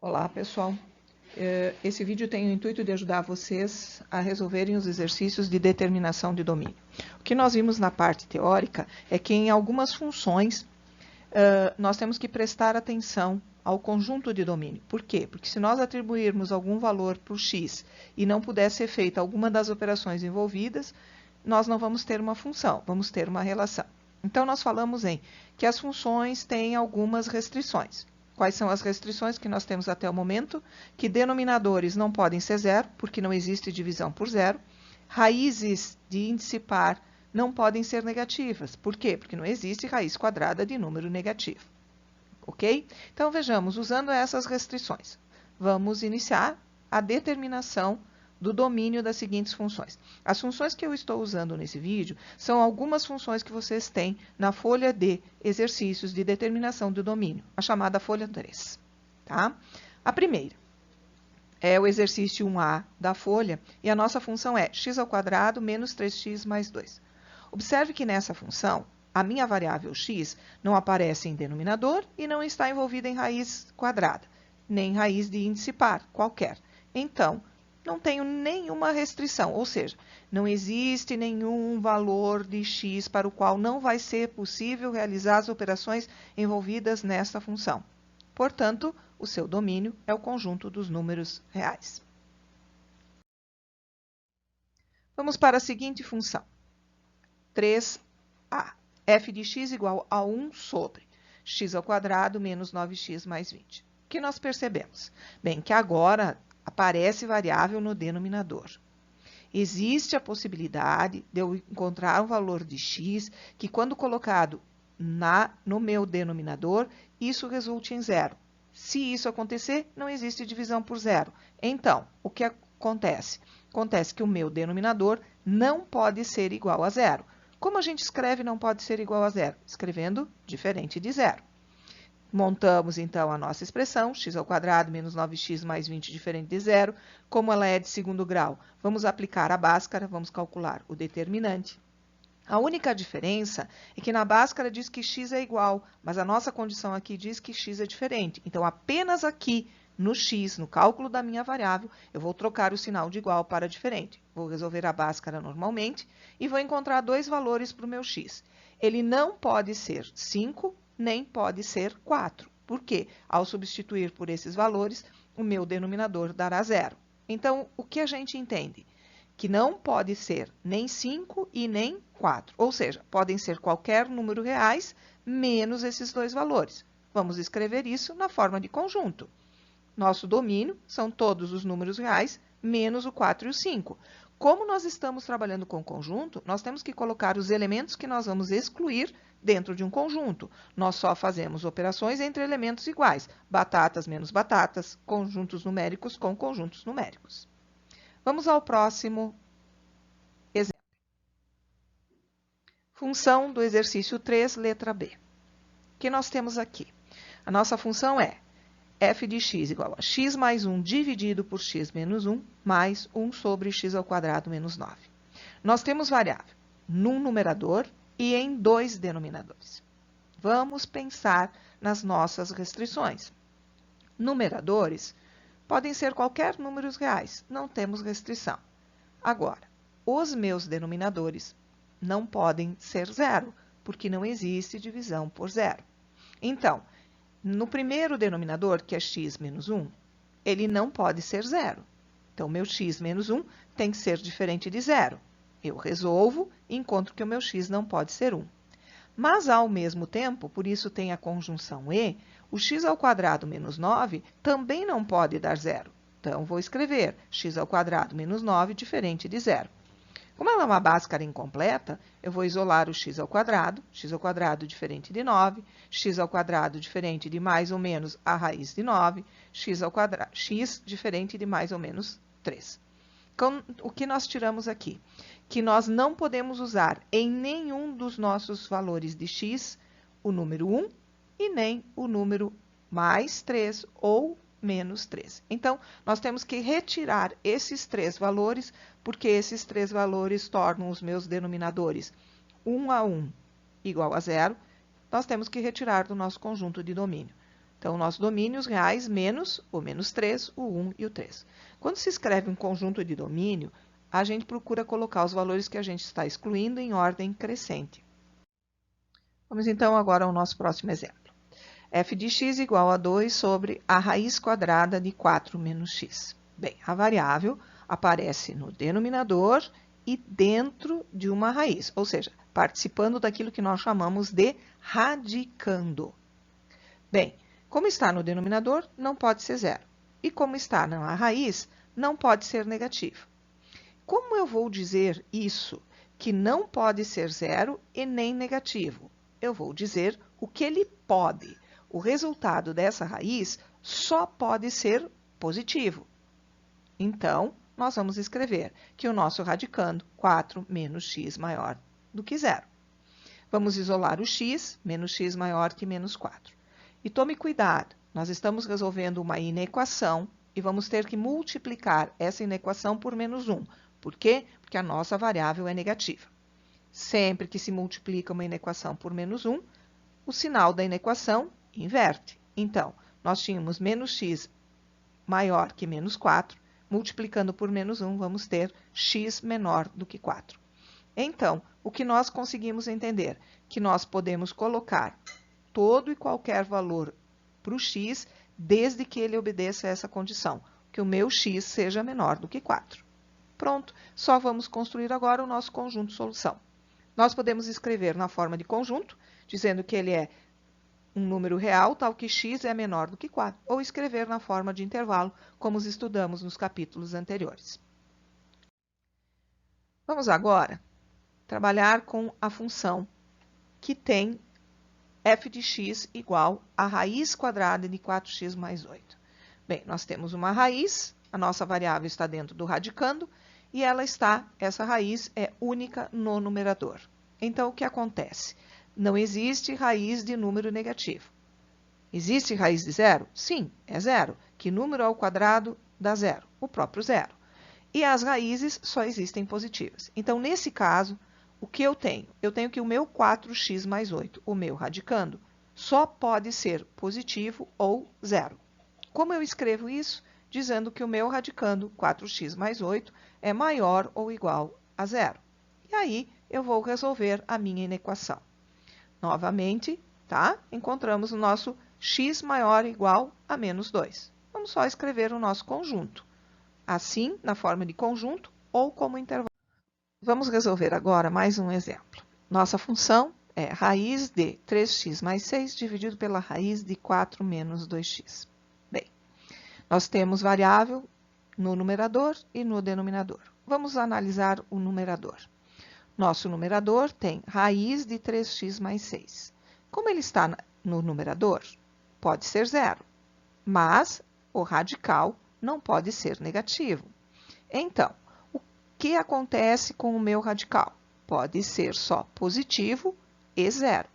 Olá, pessoal. Esse vídeo tem o intuito de ajudar vocês a resolverem os exercícios de determinação de domínio. O que nós vimos na parte teórica é que em algumas funções nós temos que prestar atenção ao conjunto de domínio. Por quê? Porque se nós atribuirmos algum valor para o x e não puder ser feita alguma das operações envolvidas, nós não vamos ter uma função, vamos ter uma relação. Então, nós falamos em que as funções têm algumas restrições. Quais são as restrições que nós temos até o momento? Que denominadores não podem ser zero, porque não existe divisão por zero. Raízes de índice par não podem ser negativas. Por quê? Porque não existe raiz quadrada de número negativo. Ok? Então, vejamos, usando essas restrições, vamos iniciar a determinação do domínio das seguintes funções. As funções que eu estou usando nesse vídeo são algumas funções que vocês têm na folha de exercícios de determinação do domínio, a chamada folha 3. Tá? A primeira é o exercício 1A da folha, e a nossa função é x² menos 3x mais 2. Observe que nessa função, a minha variável x não aparece em denominador e não está envolvida em raiz quadrada, nem raiz de índice par, qualquer. Então, não tenho nenhuma restrição, ou seja, não existe nenhum valor de x para o qual não vai ser possível realizar as operações envolvidas nesta função. Portanto, o seu domínio é o conjunto dos números reais. Vamos para a seguinte função. 3a. f de x igual a 1 sobre x² menos 9x mais 20. O que nós percebemos? Bem, que agora aparece variável no denominador. Existe a possibilidade de eu encontrar um valor de x que, quando colocado no meu denominador, isso resulte em zero. Se isso acontecer, não existe divisão por zero. Então, o que acontece? Acontece que o meu denominador não pode ser igual a zero. Como a gente escreve não pode ser igual a zero? Escrevendo diferente de zero. Montamos, então, a nossa expressão, x² menos 9x mais 20 diferente de zero. Como ela é de segundo grau, vamos aplicar a Bhaskara, vamos calcular o determinante. A única diferença é que na Bhaskara diz que x é igual, mas a nossa condição aqui diz que x é diferente. Então, apenas aqui no x, no cálculo da minha variável, eu vou trocar o sinal de igual para diferente. Vou resolver a Bhaskara normalmente e vou encontrar dois valores para o meu x. Ele não pode ser 5, nem pode ser 4. Por quê? Ao substituir por esses valores, o meu denominador dará zero. Então, o que a gente entende? Que não pode ser nem 5 e nem 4. Ou seja, podem ser qualquer número reais menos esses dois valores. Vamos escrever isso na forma de conjunto. Nosso domínio são todos os números reais menos o 4 e o 5. Como nós estamos trabalhando com conjunto, nós temos que colocar os elementos que nós vamos excluir dentro de um conjunto. Nós só fazemos operações entre elementos iguais, batatas menos batatas, conjuntos numéricos com conjuntos numéricos. Vamos ao próximo exemplo. Função do exercício 3, letra B. O que nós temos aqui? A nossa função é f de x igual a x mais 1 dividido por x menos 1 mais 1 sobre x² menos 9. Nós temos variável num numerador e em dois denominadores. Vamos pensar nas nossas restrições. Numeradores podem ser qualquer números reais, não temos restrição. Agora, os meus denominadores não podem ser zero, porque não existe divisão por zero. Então, no primeiro denominador, que é x menos 1, ele não pode ser zero. Então, meu x menos 1 tem que ser diferente de zero. Eu resolvo e encontro que o meu x não pode ser 1. Mas, ao mesmo tempo, por isso tem a conjunção e, o x² menos 9 também não pode dar zero. Então, vou escrever x² menos 9 diferente de zero. Como ela é uma Bhaskara incompleta, eu vou isolar o x² diferente de 9, x² diferente de mais ou menos a raiz de 9, x diferente de mais ou menos 3. Então, o que nós tiramos aqui? Que nós não podemos usar em nenhum dos nossos valores de x o número 1 e nem o número mais 3 ou menos 3. Então, nós temos que retirar esses três valores, porque esses três valores tornam os meus denominadores 1 a 1 igual a zero. Nós temos que retirar do nosso conjunto de domínio. Então, nosso domínio, os reais, menos o menos 3, o 1 e o 3. Quando se escreve um conjunto de domínio, a gente procura colocar os valores que a gente está excluindo em ordem crescente. Vamos então agora ao nosso próximo exemplo. F de x igual a 2 sobre a raiz quadrada de 4 menos x. Bem, a variável aparece no denominador e dentro de uma raiz, ou seja, participando daquilo que nós chamamos de radicando. Bem, como está no denominador, não pode ser zero. E como está na raiz, não pode ser negativo. Como eu vou dizer isso, que não pode ser zero e nem negativo? Eu vou dizer o que ele pode. O resultado dessa raiz só pode ser positivo. Então, nós vamos escrever que o nosso radicando 4 menos x maior do que zero. Vamos isolar o x, menos x maior que menos 4. E tome cuidado, nós estamos resolvendo uma inequação e vamos ter que multiplicar essa inequação por menos 1. Por quê? Porque a nossa variável é negativa. Sempre que se multiplica uma inequação por menos 1, o sinal da inequação inverte. Então, nós tínhamos menos x maior que menos 4, multiplicando por menos 1, vamos ter x menor do que 4. Então, o que nós conseguimos entender? Que nós podemos colocar todo e qualquer valor para o x, desde que ele obedeça a essa condição, que o meu x seja menor do que 4. Pronto, só vamos construir agora o nosso conjunto solução. Nós podemos escrever na forma de conjunto, dizendo que ele é um número real, tal que x é menor do que 4, ou escrever na forma de intervalo, como os estudamos nos capítulos anteriores. Vamos agora trabalhar com a função que tem f de x igual a raiz quadrada de 4x mais 8. Bem, nós temos uma raiz, a nossa variável está dentro do radicando, e essa raiz é única no numerador. Então, o que acontece? Não existe raiz de número negativo. Existe raiz de zero? Sim, é zero. Que número ao quadrado dá zero? O próprio zero. E as raízes só existem positivas. Então, nesse caso, o que eu tenho? Eu tenho que o meu 4x mais 8, o meu radicando, só pode ser positivo ou zero. Como eu escrevo isso? Dizendo que o meu radicando 4x mais 8 é maior ou igual a zero. E aí, eu vou resolver a minha inequação. Novamente, tá? Encontramos o nosso x maior ou igual a menos 2. Vamos só escrever o nosso conjunto. Assim, na forma de conjunto ou como intervalo. Vamos resolver agora mais um exemplo. Nossa função é raiz de 3x mais 6 dividido pela raiz de 4 menos 2x. Bem, nós temos variável no numerador e no denominador. Vamos analisar o numerador. Nosso numerador tem raiz de 3x mais 6. Como ele está no numerador, pode ser zero, mas o radical não pode ser negativo. Então, o que acontece com o meu radical? Pode ser só positivo e zero.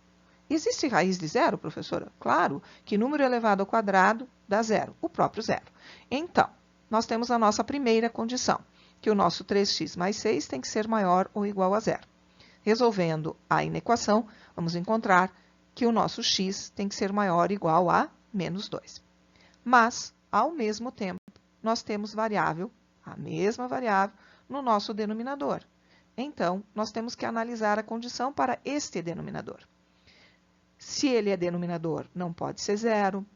Existe raiz de zero, professora? Claro, que número elevado ao quadrado dá zero, o próprio zero. Então, nós temos a nossa primeira condição, que o nosso 3x mais 6 tem que ser maior ou igual a zero. Resolvendo a inequação, vamos encontrar que o nosso x tem que ser maior ou igual a menos 2. Mas, ao mesmo tempo, nós temos variável, a mesma variável, no nosso denominador. Então, nós temos que analisar a condição para este denominador. Se ele é denominador, não pode ser zero.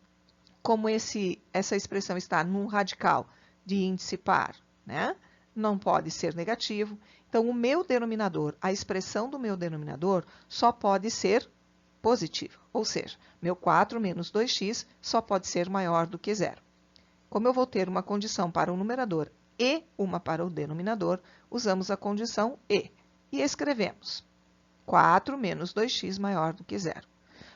Como essa expressão está num radical de índice par, né? Não pode ser negativo. Então, o meu denominador, a expressão do meu denominador, só pode ser positiva. Ou seja, meu 4 menos 2x só pode ser maior do que zero. Como eu vou ter uma condição para o numerador e uma para o denominador, usamos a condição e escrevemos 4 menos 2x maior do que zero.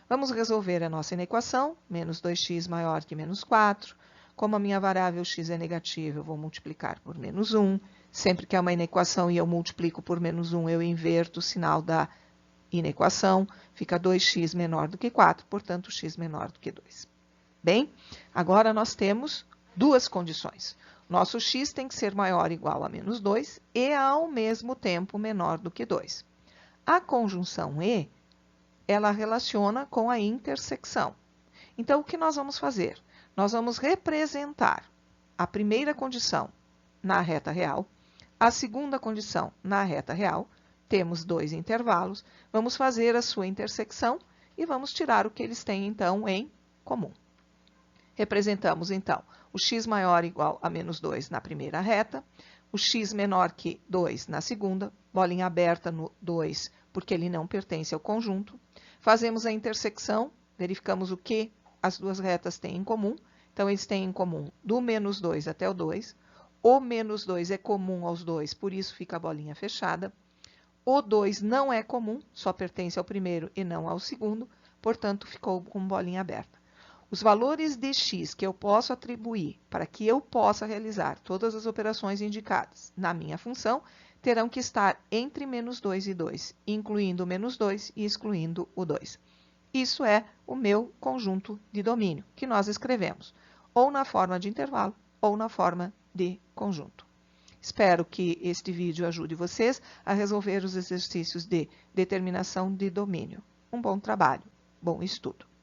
Vamos resolver a nossa inequação, menos 2x maior que menos 4. Como a minha variável x é negativa, eu vou multiplicar por menos 1. Sempre que é uma inequação e eu multiplico por menos 1, eu inverto o sinal da inequação. Fica 2x menor do que 4, portanto, x menor do que 2. Bem, agora nós temos duas condições. Nosso x tem que ser maior ou igual a menos 2 e, ao mesmo tempo, menor do que 2. A conjunção e, ela relaciona com a intersecção. Então, o que nós vamos fazer? Nós vamos representar a primeira condição na reta real, a segunda condição na reta real, temos dois intervalos, vamos fazer a sua intersecção e vamos tirar o que eles têm, então, em comum. Representamos, então, o x maior ou igual a menos 2 na primeira reta, o x menor que 2 na segunda, bolinha aberta no 2, porque ele não pertence ao conjunto. Fazemos a intersecção, verificamos o que as duas retas têm em comum. Então, eles têm em comum do menos 2 até o 2. O menos 2 é comum aos dois, por isso fica a bolinha fechada. O 2 não é comum, só pertence ao primeiro e não ao segundo, portanto, ficou com bolinha aberta. Os valores de x que eu posso atribuir para que eu possa realizar todas as operações indicadas na minha função terão que estar entre menos 2 e 2, incluindo o menos 2 e excluindo o 2. Isso é o meu conjunto de domínio, que nós escrevemos ou na forma de intervalo ou na forma de conjunto. Espero que este vídeo ajude vocês a resolver os exercícios de determinação de domínio. Um bom trabalho, bom estudo!